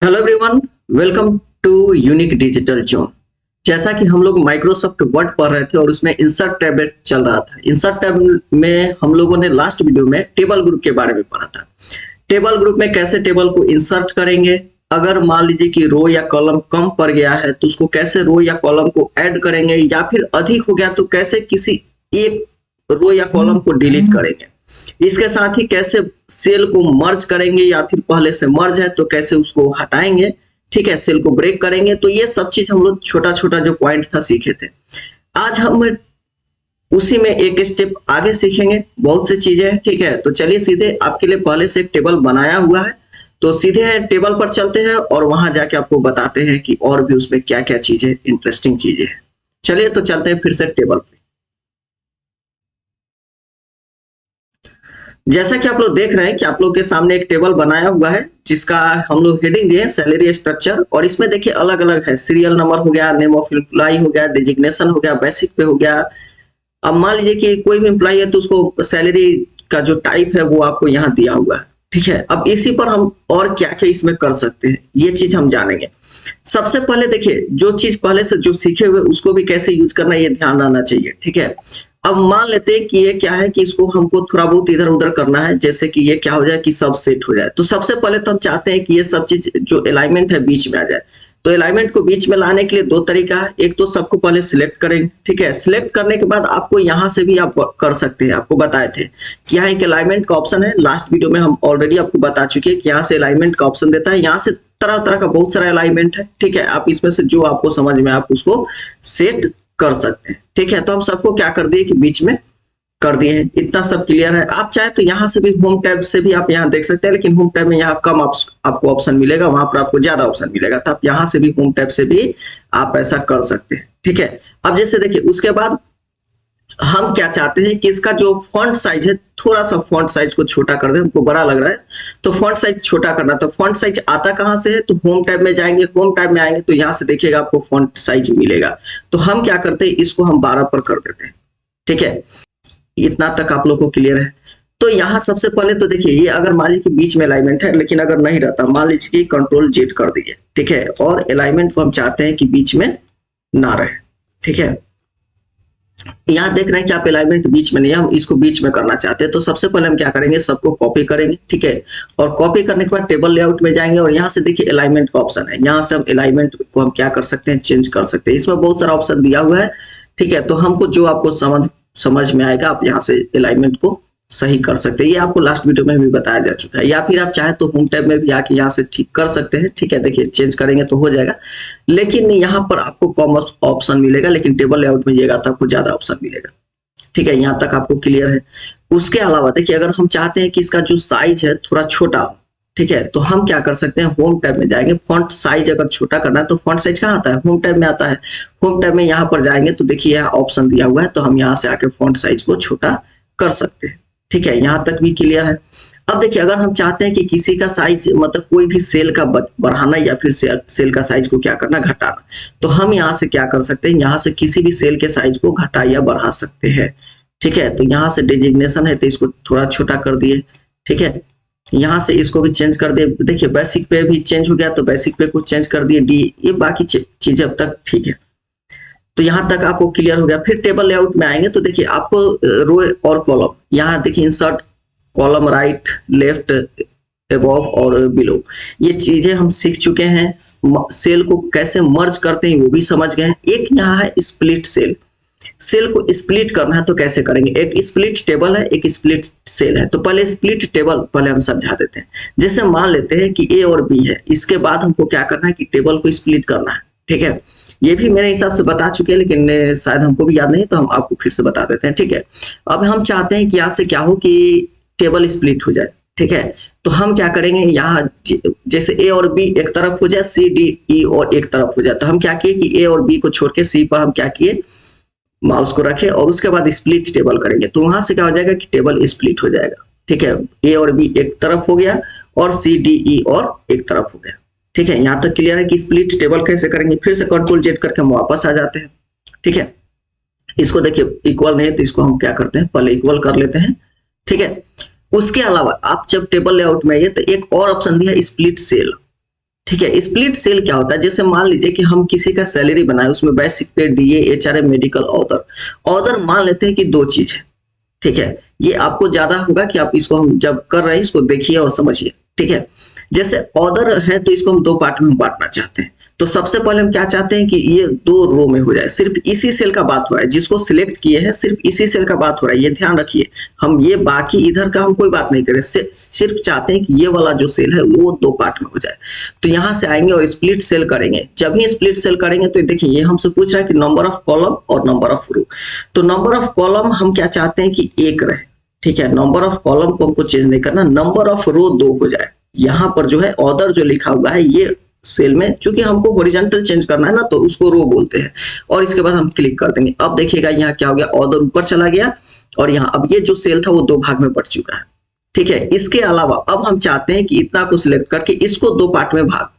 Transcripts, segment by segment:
Hello everyone, welcome to unique digital zone. जैसा कि हम लोग माइक्रोसॉफ्ट वर्ड पढ़ रहे थे और उसमें इंसर्ट टैब चल रहा था। इंसर्ट टैब में हम लोगों ने लास्ट वीडियो में टेबल ग्रुप के बारे में पढ़ा था। टेबल ग्रुप में कैसे टेबल को इंसर्ट करेंगे, अगर मान लीजिए कि रो या कॉलम कम पड़ गया है तो उसको कैसे रो या कॉलम को ऐड करेंगे, या फिर अधिक हो गया तो कैसे किसी एक रो या कॉलम को डिलीट करेंगे। इसके साथ ही कैसे सेल को मर्ज करेंगे, या फिर पहले से मर्ज है तो कैसे उसको हटाएंगे। ठीक है, सेल को ब्रेक करेंगे। तो ये सब चीज हम लोग छोटा छोटा जो पॉइंट था सीखे थे। आज हम उसी में एक स्टेप आगे सीखेंगे, बहुत सी चीजें हैं। ठीक है, तो चलिए सीधे आपके लिए पहले से एक टेबल बनाया हुआ है, तो सीधे टेबल पर चलते हैं और वहां जाके आपको बताते हैं कि और भी उसमें क्या क्या चीजें इंटरेस्टिंग चीजें हैं। चलिए तो चलते हैं फिर से टेबल पे। जैसा कि आप लोग देख रहे हैं कि आप लोग के सामने एक टेबल बनाया हुआ है जिसका हम लोग हेडिंग दिए सैलरी स्ट्रक्चर, और इसमें देखिए अलग अलग है। सीरियल नंबर हो गया, नेम ऑफ एम्प्लॉय हो गया, डिजिग्नेशन हो गया, बेसिक पे हो गया। अब मान लीजिए कि कोई भी एम्प्लॉय है तो उसको सैलरी का जो टाइप है वो आपको यहाँ दिया हुआ है। ठीक है, अब इसी पर हम और क्या क्या इसमें कर सकते हैं ये चीज हम जानेंगे। सबसे पहले देखिए, जो चीज पहले से जो सीखे हुए उसको भी कैसे यूज करना ये ध्यान रहना चाहिए। ठीक है, अब मान लेते हैं कि ये क्या है कि इसको हमको थोड़ा बहुत इधर उधर करना है, जैसे कि ये क्या हो जाए कि सब सेट हो जाए। तो सबसे पहले तो हम चाहते हैं कि ये सब चीज जो अलाइनमेंट है बीच में आ जाए। तो अलाइनमेंट को बीच में लाने के लिए दो तरीका है। एक तो सबको पहले सिलेक्ट करेंगे। ठीक है, सिलेक्ट करने के बाद आपको यहाँ से भी आप कर सकते हैं। आपको बताए थे कि यहाँ एक अलाइनमेंट का ऑप्शन है, लास्ट वीडियो में हम ऑलरेडी आपको बता चुके हैं कि यहाँ से अलाइनमेंट का ऑप्शन देता है। यहाँ से तरह तरह का बहुत सारा अलाइनमेंट है। ठीक है, आप इसमें से जो आपको समझ में आप उसको सेट कर सकते हैं। ठीक है, तो हम सबको क्या कर दिए कि बीच में कर दिए हैं। इतना सब क्लियर है। आप चाहे तो यहाँ से भी होम टैब से भी आप यहाँ देख सकते हैं, लेकिन होम टैब में यहाँ कम आपको ऑप्शन मिलेगा, वहां पर आपको ज्यादा ऑप्शन मिलेगा। तो आप यहाँ से भी होम टैब से भी आप ऐसा कर सकते हैं। ठीक है, अब जैसे देखिए उसके बाद हम क्या चाहते हैं कि इसका जो फॉन्ट साइज है, थोड़ा सा फॉन्ट साइज को छोटा कर दे। हमको बड़ा लग रहा है तो फॉन्ट साइज छोटा करना। तो फॉन्ट साइज आता कहां से है, तो होम टैब में जाएंगे। होम टैब में आएंगे तो यहाँ से देखिएगा आपको फॉन्ट साइज मिलेगा। तो हम क्या करते हैं, इसको हम 12 पर कर देते हैं। ठीक है, इतना तक आप लोग को क्लियर है। तो यहाँ सबसे पहले तो देखिए, ये अगर मान लीजिए कि बीच में अलाइनमेंट है, लेकिन अगर नहीं रहता, मान लीजिए कि कंट्रोल जेड कर दिए। ठीक है, और अलाइनमेंट को हम चाहते हैं कि बीच में ना रहे। ठीक है, यहाँ देख रहे हैं कि आप अलाइनमेंट बीच में नहीं है, हम इसको बीच में करना चाहते हैं। तो सबसे पहले हम क्या करेंगे, सबको कॉपी करेंगे। ठीक है, और कॉपी करने के बाद टेबल लेआउट में जाएंगे और यहाँ से देखिए अलाइनमेंट का ऑप्शन है। यहाँ से हम अलाइनमेंट को हम क्या कर सकते हैं, चेंज कर सकते हैं। इसमें बहुत सारा ऑप्शन दिया हुआ है। ठीक है, तो हमको जो आपको समझ में आएगा आप यहाँ से अलाइनमेंट को सही कर सकते हैं। ये आपको लास्ट वीडियो में भी बताया जा चुका है। या फिर आप चाहे तो होम टैब में भी आके यहाँ से ठीक कर सकते हैं। ठीक है, देखिए चेंज करेंगे तो हो जाएगा, लेकिन यहाँ पर आपको कम ऑप्शन मिलेगा, लेकिन टेबल लेआउट में जाएगा तो आपको ज्यादा ऑप्शन मिलेगा। ठीक है, यहाँ तक आपको क्लियर है। उसके अलावा देखिए, अगर हम चाहते हैं कि इसका जो साइज है थोड़ा छोटा हो, ठीक है, तो हम क्या कर सकते हैं, होम टैब में जाएंगे। फॉन्ट साइज अगर छोटा करना है तो फॉन्ट साइज कहाँ आता है, होम टैब में आता है। होम टैब में यहाँ पर जाएंगे तो देखिए यहाँ ऑप्शन दिया हुआ है, तो हम यहाँ से आके फॉन्ट साइज को छोटा कर सकते हैं। ठीक है, यहाँ तक भी क्लियर है। अब देखिए, अगर हम चाहते हैं कि किसी का साइज मतलब कोई भी सेल का बढ़ाना या फिर सेल का साइज को क्या करना, घटाना, तो हम यहाँ से क्या कर सकते हैं, यहाँ से किसी भी सेल के साइज को घटा या बढ़ा सकते हैं। ठीक है, तो यहाँ से डिजिग्नेशन है तो इसको थोड़ा छोटा कर दिए। ठीक है, यहाँ से इसको भी चेंज कर दिए। देखिए बेसिक पे भी चेंज हो गया तो बेसिक पे कुछ चेंज कर दिए, डी। ये बाकी चीजें अब तक ठीक है। तो यहाँ तक आपको क्लियर हो गया। फिर टेबल लेआउट में आएंगे तो देखिए आपको रो और कॉलम, यहाँ देखिए insert column, right, left, above और बिलो, ये चीजें हम सीख चुके हैं। सेल को कैसे मर्ज करते हैं वो भी समझ गए हैं। एक यहाँ है स्प्लिट सेल। सेल को स्प्लिट करना है तो कैसे करेंगे, एक स्प्लिट टेबल है, एक स्प्लिट सेल है। तो पहले स्प्लिट टेबल पहले हम समझा देते हैं। जैसे मान लेते हैं कि ए और बी है, इसके बाद हमको क्या करना है कि टेबल को स्प्लिट करना है। ठीक है, ये भी मेरे हिसाब से बता चुके हैं, लेकिन शायद हमको भी याद नहीं, तो हम आपको फिर से बता देते हैं। ठीक है, अब हम चाहते हैं कि यहाँ से क्या हो कि टेबल स्प्लिट हो जाए। ठीक है, तो हम क्या करेंगे, यहाँ जैसे ए और बी एक तरफ हो जाए, सी डी ई और एक तरफ हो जाए, तो हम क्या किए कि ए और बी को छोड़ के सी पर हम क्या किए, माउस को रखे और उसके बाद स्प्लिट टेबल करेंगे। तो वहां से क्या हो जाएगा कि टेबल स्प्लिट हो जाएगा। ठीक है, ए और बी एक तरफ हो गया और सी डी ई और एक तरफ हो गया। ठीक है, यहाँ तक क्लियर है कि स्प्लिट टेबल कैसे करेंगे। फिर से कंट्रोल जेड करके हम वापस आ जाते हैं। ठीक है, इसको देखिए इक्वल नहीं है तो इसको हम क्या करते हैं, पहले इक्वल कर लेते हैं। ठीक है, उसके अलावा आप जब टेबल लेआउट में आइए तो एक और ऑप्शन दिया है स्प्लिट सेल। ठीक है। स्प्लिट सेल क्या होता है, जैसे मान लीजिए कि हम किसी का सैलरी बनाए, उसमें बेसिक पे, DA, HRA, medical, other. Other मान लेते हैं कि दो चीज है, ठीक है। ये आपको ज्यादा होगा कि आप इसको हम जब कर रहे हैं इसको देखिए और समझिए, ठीक है। जैसे ऑर्डर है तो इसको हम दो पार्ट में बांटना चाहते हैं। तो सबसे पहले हम क्या चाहते हैं कि ये दो रो में हो जाए, सिर्फ इसी सेल का बात हो रहा है, जिसको सिलेक्ट किए हैं सिर्फ इसी सेल का बात हो रहा है, ये ध्यान रखिए। हम ये बाकी इधर का हम कोई बात नहीं करें, सिर्फ चाहते हैं कि ये वाला जो सेल है वो दो पार्ट में हो जाए। तो यहाँ से आएंगे और स्प्लिट सेल करेंगे। जब ही स्प्लिट सेल करेंगे तो देखिए ये हमसे पूछ रहा है कि नंबर ऑफ कॉलम और नंबर ऑफ रो। तो नंबर ऑफ कॉलम हम क्या चाहते हैं कि एक रहे, ठीक है। नंबर ऑफ कॉलम को हमको चेंज नहीं करना, नंबर ऑफ रो दो हो जाए। यहाँ पर जो है ऑर्डर जो लिखा हुआ है ये सेल में, चूंकि हमको हॉरिजॉन्टल चेंज करना है ना, तो उसको रो बोलते हैं। और इसके बाद हम क्लिक कर देंगे। अब देखिएगा यहाँ क्या हो गया, ऑर्डर ऊपर चला गया और यहाँ अब ये जो सेल था वो दो भाग में बढ़ चुका है, ठीक है। इसके अलावा अब हम चाहते हैं कि इतना को सिलेक्ट करके इसको दो पार्ट में भाग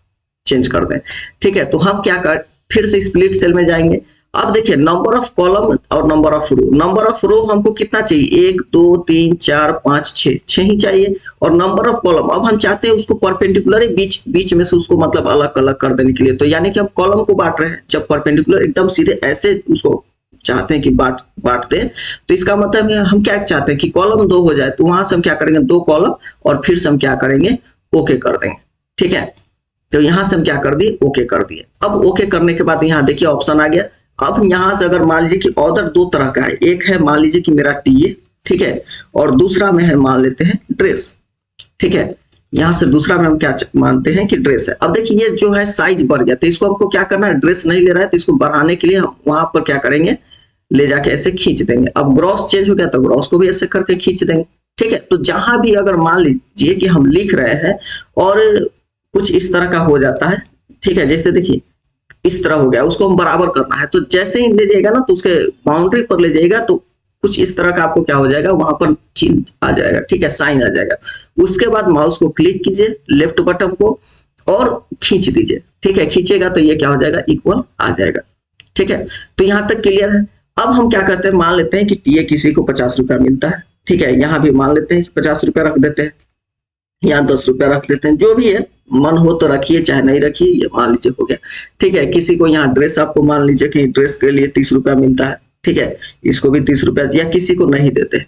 चेंज कर दें, ठीक है। तो हम क्या कर, फिर से स्प्लिट सेल में जाएंगे। अब देखिए नंबर ऑफ कॉलम और number of row. Number of row हमको कितना चाहिए, 1 2 3 4 5 6 ही चाहिए। और नंबर ऑफ कॉलम अब हम चाहते हैं उसको परपेंडिकुलर बीच में से उसको मतलब अलग अलग कर देने के लिए। तो यानी कि हम कॉलम को बांट रहे हैं, जब परपेंडिकुलर एकदम सीधे ऐसे उसको चाहते हैं कि बांटते हैं, तो इसका मतलब है हम क्या चाहते हैं कि कॉलम दो हो जाए। तो वहां से हम क्या करेंगे, दो कॉलम और फिर से हम क्या करेंगे, ओके कर देंगे, ठीक है। तो यहां से हम क्या कर दिए, ओके कर दिए। अब ओके करने के बाद यहाँ देखिए ऑप्शन आ गया। अब यहां से अगर मान लीजिए कि ऑर्डर दो तरह का है, एक है मान लीजिए कि मेरा टीए, ठीक है, और दूसरा में है मान लेते हैं ड्रेस, ठीक है। यहां से दूसरा में हम क्या मानते हैं कि ड्रेस है। अब देखिए ये जो है साइज बढ़ गया, तो इसको हमको क्या करना है, ड्रेस नहीं ले रहा है तो इसको बढ़ाने के लिए हम वहां पर क्या करेंगे, ले जाके ऐसे खींच देंगे। अब ग्रॉस चेंज हो गया तो ग्रॉस को भी ऐसे करके खींच देंगे, ठीक है। तो जहां भी अगर मान लीजिए कि हम लिख रहे हैं और कुछ इस तरह का हो जाता है, ठीक है, जैसे देखिए इस तरह हो गया, उसको हम बराबर करना है। तो जैसे ही ले जाएगा ना तो उसके बाउंड्री पर ले जाएगा तो कुछ इस तरह का आपको क्या हो जाएगा, वहां पर चिन्ह आ जाएगा, ठीक है, साइन आ जाएगा। उसके बाद माउस को क्लिक कीजिए लेफ्ट बटन को और खींच दीजिए, ठीक है। खींचेगा तो ये क्या हो जाएगा, इक्वल आ जाएगा, ठीक है। तो यहाँ तक क्लियर है। अब हम क्या करते हैं, मान लेते हैं कि टीए किसी को 50 रुपया मिलता है, ठीक है। यहाँ भी मान लेते हैं 50 रुपया रख देते हैं, यहाँ 10 रुपया रख देते हैं, जो भी है मन हो तो रखिए चाहे नहीं रखिए, ये मान लीजिए हो गया, ठीक है। किसी को यहाँ ड्रेस, आपको मान लीजिए कि ड्रेस के लिए 30 रुपया मिलता है, ठीक है, इसको भी 30 रुपया, या किसी को नहीं देते,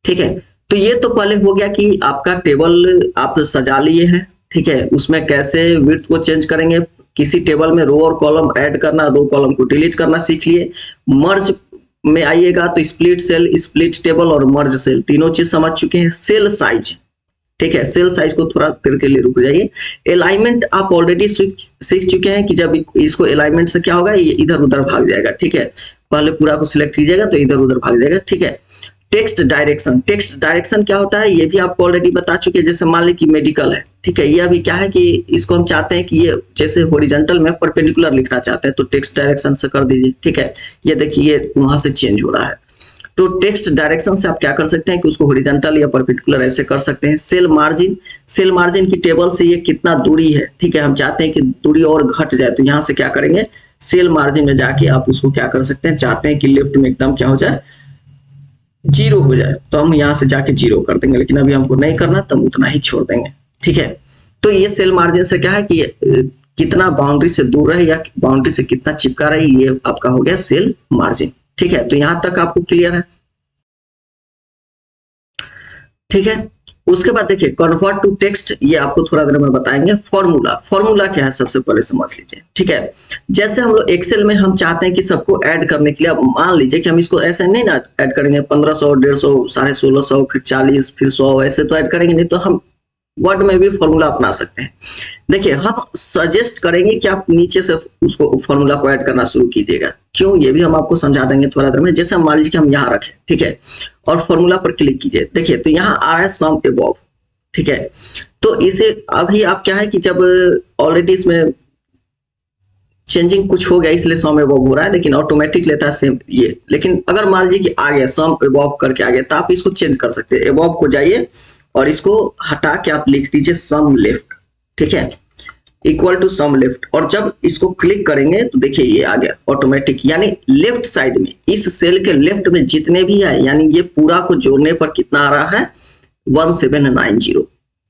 ठीक है। तो ये तो पहले हो गया कि आपका टेबल आप सजा लिए हैं, ठीक है। उसमें कैसे विड्थ को चेंज करेंगे, किसी टेबल में रो और कॉलम ऐड करना, रो कॉलम को डिलीट करना सीख लिए। मर्ज में आइएगा तो स्प्लिट सेल, स्प्लिट टेबल और मर्ज सेल तीनों चीज समझ चुके हैं। सेल साइज, ठीक है, सेल साइज को थोड़ा देर के लिए रुक जाइए। अलाइनमेंट आप ऑलरेडी सीख चुके हैं कि जब इसको अलाइनमेंट से क्या होगा, ये इधर उधर भाग जाएगा, ठीक है। पहले पूरा को सिलेक्ट कीजिएगा तो इधर उधर भाग जाएगा, ठीक है। टेक्स्ट डायरेक्शन, टेक्स्ट डायरेक्शन क्या होता है ये भी आपको ऑलरेडी बता चुके हैं। जैसे मान ली कि मेडिकल है, ठीक है, ये अभी क्या है कि इसको हम चाहते हैं कि ये जैसे हॉरिजॉन्टल में परपेंडिकुलर लिखना चाहते हैं तो टेक्स्ट डायरेक्शन से कर दीजिए, ठीक है। ये देखिए ये वहां से चेंज हो रहा है। तो टेक्स्ट डायरेक्शन से आप क्या कर सकते हैं कि उसको हॉरिजॉन्टल या परपेंडिकुलर ऐसे कर सकते हैं। सेल मार्जिन, सेल मार्जिन की टेबल से ये कितना दूरी है, ठीक है, हम चाहते हैं कि दूरी और घट जाए तो यहाँ से क्या करेंगे, सेल मार्जिन में जाके आप उसको क्या कर सकते हैं, चाहते हैं कि लेफ्ट में एकदम क्या हो जाए, 0 हो जाए, तो हम यहाँ से जाके 0 कर देंगे। लेकिन अभी हमको नहीं करना तो हम उतना ही छोड़ देंगे, ठीक है। तो ये सेल मार्जिन से क्या है कि कितना बाउंड्री से दूर रहे या बाउंड्री से कितना चिपका रहे, ये आपका हो गया सेल मार्जिन, ठीक है। तो यहां तक आपको क्लियर है, ठीक है। उसके बाद देखिए कन्वर्ट टू टेक्स्ट, ये आपको थोड़ा देर में बताएंगे। फॉर्मूला, फॉर्मूला क्या है सबसे पहले समझ लीजिए, ठीक है। जैसे हम लोग एक्सेल में हम चाहते हैं कि सबको ऐड करने के लिए, अब मान लीजिए कि हम इसको ऐसे नहीं ना ऐड करेंगे 1500 150 1650 फिर 40 फिर 100 ऐसे तो ऐड करेंगे नहीं, तो हम वर्ड में भी फॉर्मूला अपना सकते हैं। देखिए हम सजेस्ट करेंगे कि आप नीचे से उसको फॉर्मूला को ऐड करना शुरू कीजिएगा, क्यों ये भी हम आपको समझा देंगे थोड़ा देर में। जैसे हम मान लीजिए कि हम यहाँ रखें, ठीक है, और फॉर्मूला पर क्लिक कीजिए, देखिए तो यहाँ आ रहा है सम अबव, ठीक है। तो इसे अभी आप क्या है कि जब ऑलरेडी इसमें चेंजिंग कुछ हो गया इसलिए सम अबव हो रहा है, लेकिन ऑटोमेटिक लेता है सेम ये। लेकिन अगर मान लीजिए कि आ गया सम अबव करके आ गया तो आप इसको चेंज कर सकते हैं। अबव को जाइए और इसको हटा के आप लिख दीजिए सम लेफ्ट, ठीक है, इक्वल टू सम लेफ्ट। और जब इसको क्लिक करेंगे तो देखिए ये आ गया ऑटोमेटिक, यानी लेफ्ट साइड में इस सेल के लेफ्ट में जितने भी है, यानी ये पूरा को जोड़ने पर कितना आ रहा है 1790,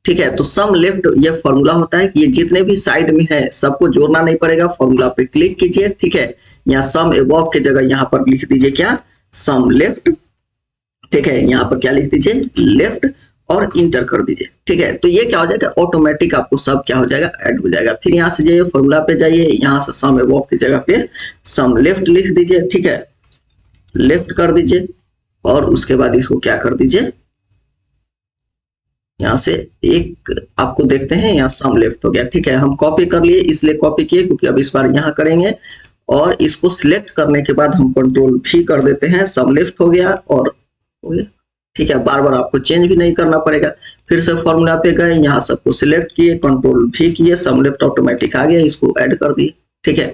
ठीक है। तो सम लेफ्ट ये फॉर्मूला होता है कि ये जितने भी साइड में है सबको जोड़ना नहीं पड़ेगा, फॉर्मूला पे क्लिक कीजिए, ठीक है। यहाँ सम एबव के जगह यहाँ पर लिख दीजिए क्या, सम लेफ्ट, ठीक है। यहाँ पर क्या लिख दीजिए, लेफ्ट, और इंटर कर दीजिए, ठीक है। तो ये क्या हो जाएगा, ऑटोमेटिक आपको सब क्या हो जाएगा, ऐड हो जाएगा। फिर यहाँ से जाइए फॉर्मूला पे जाइए, यहाँ से सम एबव की जगह पे सम लेफ्ट लिख दीजिए, ठीक है, लेफ्ट कर दीजिए, और उसके बाद इसको क्या कर दीजिए, यहाँ से एक आपको देखते हैं यहाँ सम लेफ्ट हो गया, ठीक है। हम कॉपी कर लिए, इसलिए कॉपी किए क्योंकि अब इस बार यहाँ करेंगे, और इसको सिलेक्ट करने के बाद हम कंट्रोल भी कर देते हैं, सम लेफ्ट हो गया और हो गया, ठीक है। बार बार आपको चेंज भी नहीं करना पड़ेगा। फिर से फॉर्मूला पे गए, यहाँ सबको सिलेक्ट किए, कंट्रोल भी किए, सम लेफ्ट ऑटोमेटिक आ गया, इसको ऐड कर दिए, ठीक है।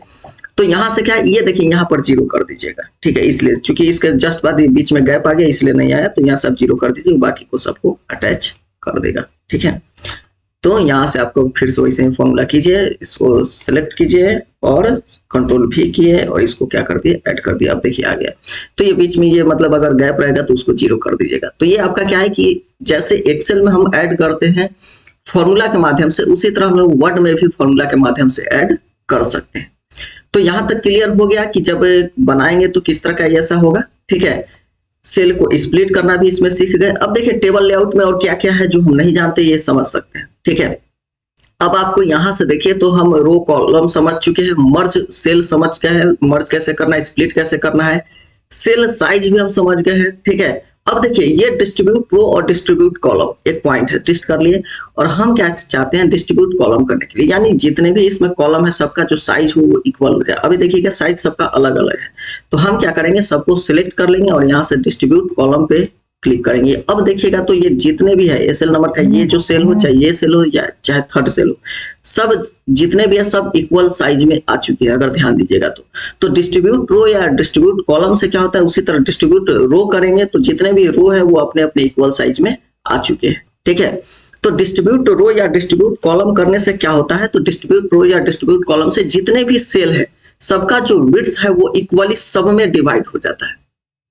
तो यहाँ से क्या है, ये देखिए यहाँ पर जीरो कर दीजिएगा, ठीक है। इसलिए चूंकि इसके जस्ट बाद बीच में गैप आ गया इसलिए नहीं आया, तो यहाँ सब जीरो कर दीजिए, बाकी को सबको अटैच कर देगा, ठीक है। तो यहाँ से आपको फिर से वैसे ही फॉर्मूला कीजिए, इसको सिलेक्ट कीजिए और कंट्रोल भी किए और इसको क्या कर दिए, ऐड कर दिया। अब देखिए आ गया। तो ये बीच में ये मतलब अगर गैप रहेगा तो उसको जीरो कर दीजिएगा। तो ये आपका क्या है कि जैसे एक्सेल में हम ऐड करते हैं फॉर्मूला के माध्यम से, उसी तरह हम लोग वर्ड में भी फॉर्मूला के माध्यम से ऐड कर सकते हैं। तो यहाँ तक क्लियर हो गया कि जब बनाएंगे तो किस तरह का ऐसा होगा, ठीक है। सेल को स्प्लिट करना भी इसमें सीख गए। अब देखिए टेबल लेआउट में और क्या क्या है जो हम नहीं जानते, ये समझ सकते हैं, ठीक है। अब आपको यहां से देखिए तो हम रो कॉलम समझ चुके हैं, मर्ज सेल समझ गए हैं, मर्ज कैसे करना है, स्प्लिट कैसे करना है, सेल साइज भी हम समझ गए हैं, ठीक है। अब देखिए ये डिस्ट्रीब्यूट रो और डिस्ट्रीब्यूट कॉलम एक पॉइंट है, टिक कर लिए। और हम क्या चाहते हैं, डिस्ट्रीब्यूट कॉलम करने के लिए, यानी जितने भी इसमें कॉलम है सबका जो साइज हो वो इक्वल हो जाए। अभी देखिएगा साइज सबका अलग अलग है, तो हम क्या करेंगे, सबको सिलेक्ट कर लेंगे और यहाँ से डिस्ट्रीब्यूट कॉलम पे क्लिक करेंगे। अब देखिएगा तो ये जितने भी है एसएल नंबर का ये जो सेल हो, चाहे ये सेल हो या चाहे थर्ड सेल हो, सब जितने भी है सब इक्वल साइज में आ चुके हैं, अगर ध्यान दीजिएगा तो डिस्ट्रीब्यूट रो या डिस्ट्रीब्यूट कॉलम से क्या होता है, उसी तरह डिस्ट्रीब्यूट रो करेंगे तो जितने भी रो है वो अपने अपने इक्वल साइज में आ चुके हैं, ठीक है। तो डिस्ट्रीब्यूट रो या डिस्ट्रीब्यूट कॉलम करने से क्या होता है, तो डिस्ट्रीब्यूट रो या डिस्ट्रीब्यूट कॉलम से जितने भी सेल है सबका जो विड्थ है वो इक्वली सब में डिवाइड हो जाता है,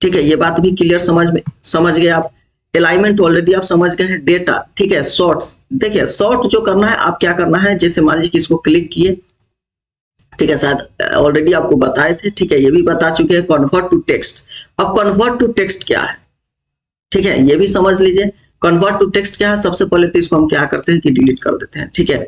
ठीक है। ये बात भी क्लियर समझ गए आप। अलाइनमेंट ऑलरेडी आप समझ गए हैं। डेटा, ठीक है। शॉर्ट्स, देखिए शॉर्ट जो करना है आप क्या करना है, जैसे मान लीजिए कि इसको क्लिक किए, ठीक है, शायद ऑलरेडी आपको बताए थे, ठीक है, ये भी बता चुके हैं, कन्वर्ट टू टेक्स्ट। अब कन्वर्ट टू टेक्स्ट क्या है, ठीक है, ये भी समझ लीजिए। कन्वर्ट टू टेक्स्ट क्या है, सबसे पहले तो इसको हम क्या करते हैं कि डिलीट कर देते हैं, ठीक है।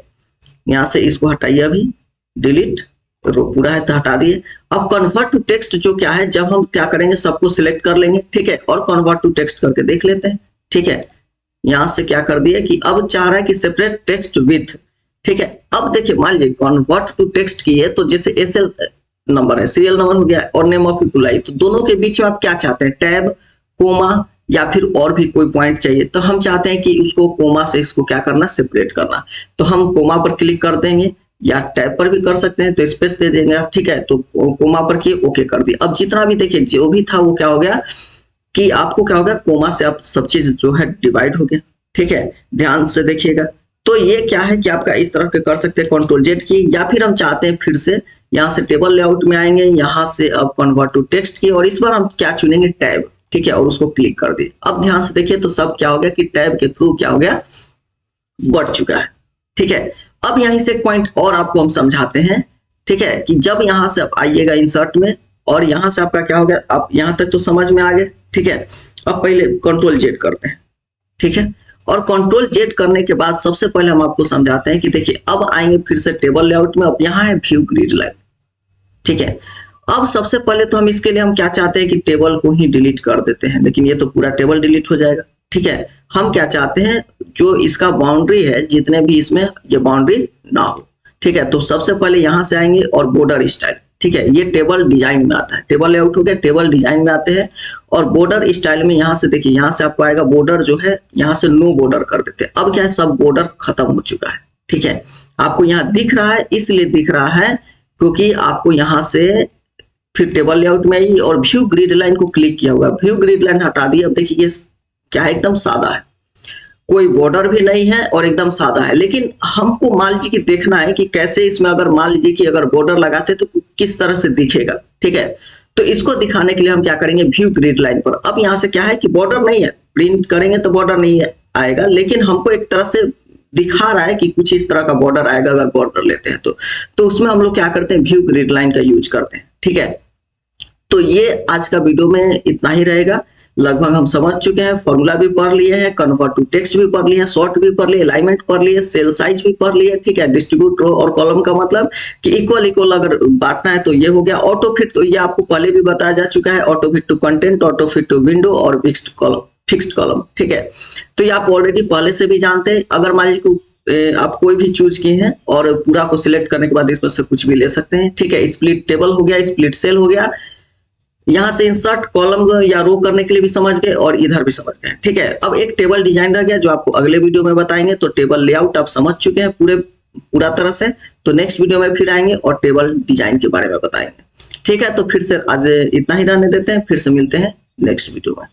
यहाँ से इसको हटाइए, अभी डिलीट, रो पूरा है तो हटा दिए। अब कन्वर्ट टू टेक्स्ट जो क्या है, जब हम क्या करेंगे सबको सिलेक्ट कर लेंगे, ठीक है, और कन्वर्ट टू टेक्स्ट करके देख लेते हैं, ठीक है। यहाँ से क्या कर दिए कि अब चाह रहा है कि सेपरेट टेक्स्ट विथ, ठीक है। अब देखिए मान लीजिए कन्वर्ट टू टेक्स्ट किए तो जैसे एसएल नंबर है, सीरियल नंबर हो गया और नेम ऑफ एम्प्लॉय, तो दोनों के बीच में आप क्या चाहते हैं, टैब, कोमा या फिर और भी कोई पॉइंट चाहिए, तो हम चाहते हैं कि उसको कोमा से इसको क्या करना, सेपरेट करना। तो हम कोमा पर क्लिक कर देंगे या टैब पर भी कर सकते हैं, तो स्पेस दे देंगे, ठीक है। तो कोमा पर किए, ओके कर दिए। अब जितना भी देखिए जो भी था वो क्या हो गया कि आपको क्या होगा, कोमा से आप सब चीज जो है डिवाइड हो गया, ठीक है। ध्यान से देखिएगा। तो ये क्या है कि आपका इस तरह के कर सकते हैं, कंट्रोल जेड की, या फिर हम चाहते हैं फिर से यहाँ से टेबल लेआउट में आएंगे, यहाँ से अब कन्वर्ट टू टेक्स्ट की, और इस बार हम क्या चुनेंगे, टैब, ठीक है, और उसको क्लिक कर दिए। अब ध्यान से देखिए तो सब क्या हो गया कि टैब के थ्रू क्या हो गया, बढ़ चुका है, ठीक है। अब यहीं से एक पॉइंट और आपको हम समझाते हैं, ठीक है, कि जब यहां से आप आइएगा इंसर्ट में और यहां से आपका क्या हो गया, आप यहां तक तो समझ में आ गए, ठीक है। अब पहले कंट्रोल जेड करते हैं, ठीक है, और कंट्रोल जेड करने के बाद सबसे पहले हम आपको समझाते हैं कि देखिए अब आएंगे फिर से टेबल लेआउट में। अब यहाँ है व्यू ग्रिड लाइन, ठीक है। अब सबसे पहले तो हम इसके लिए हम क्या चाहते हैं कि टेबल को ही डिलीट कर देते हैं, लेकिन ये तो पूरा टेबल डिलीट हो जाएगा, ठीक है। हम क्या चाहते हैं, जो इसका बाउंड्री है जितने भी इसमें ये बाउंड्री ना हो, ठीक है। तो सबसे पहले यहां से आएंगे और बॉर्डर स्टाइल, ठीक है, ये टेबल डिजाइन में आता है, टेबल लेआउट हो गया, टेबल डिजाइन में आते हैं। और बॉर्डर स्टाइल में यहाँ से देखिए, यहाँ से आपको आएगा बॉर्डर जो है, यहाँ से नो बॉर्डर कर देते हैं। अब क्या है, सब बॉर्डर खत्म हो चुका है, ठीक है। आपको यहाँ दिख रहा है, इसलिए दिख रहा है क्योंकि आपको यहाँ से फिर टेबल लेआउट में आई और व्यू ग्रिड लाइन को क्लिक किया हुआ, व्यू ग्रिड लाइन हटा दी। अब देखिए ये क्या है, एकदम सादा है, कोई बॉर्डर भी नहीं है और एकदम सादा है। लेकिन हमको मान लीजिए कि देखना है कि कैसे इसमें अगर मान लीजिए कि अगर बॉर्डर लगाते तो किस तरह से दिखेगा, ठीक है। तो इसको दिखाने के लिए हम क्या करेंगे, व्यू ग्रिड लाइन पर। अब यहाँ से क्या है कि बॉर्डर नहीं है, प्रिंट करेंगे तो बॉर्डर नहीं आएगा, लेकिन हमको एक तरह से दिखा रहा है कि कुछ इस तरह का बॉर्डर आएगा अगर बॉर्डर लेते हैं तो उसमें हम लोग क्या करते हैं, व्यू ग्रिड लाइन का यूज करते हैं। ठीक है, तो ये आज का वीडियो में इतना ही रहेगा। लगभग हम समझ चुके हैं, फॉर्मूला भी पढ़ लिए हैं, कन्वर्ट टू टेक्स्ट भी पढ़ लिए हैं, शॉर्ट भी पढ़ लिए, अलाइनमेंट पढ़ लिए, सेल साइज भी पढ़ लिए। ठीक है, डिस्ट्रीब्यूट रो और कॉलम का मतलब कि इक्वल इक्वल अगर बांटना है तो ये हो गया। ऑटो फिट तो ये आपको पहले भी बताया जा चुका है, auto fit to content, auto fit to window और फिक्स्ड कॉलम। ठीक है, तो ये आप ऑलरेडी पहले से भी जानते हैं। अगर मान लीजिए आप कोई भी चूज किए हैं और पूरा को सिलेक्ट करने के बाद इसमें से कुछ भी ले सकते हैं। ठीक है, स्प्लिट टेबल हो गया, स्प्लिट सेल हो गया, यहाँ से इंसर्ट कॉलम या रो करने के लिए भी समझ गए और इधर भी समझ गए। ठीक है, अब एक टेबल डिजाइन रह गया जो आपको अगले वीडियो में बताएंगे। तो टेबल लेआउट आप समझ चुके हैं पूरा तरह से, तो नेक्स्ट वीडियो में फिर आएंगे और टेबल डिजाइन के बारे में बताएंगे। ठीक है, तो फिर से आज इतना ही रहने देते हैं, फिर से मिलते हैं नेक्स्ट वीडियो में।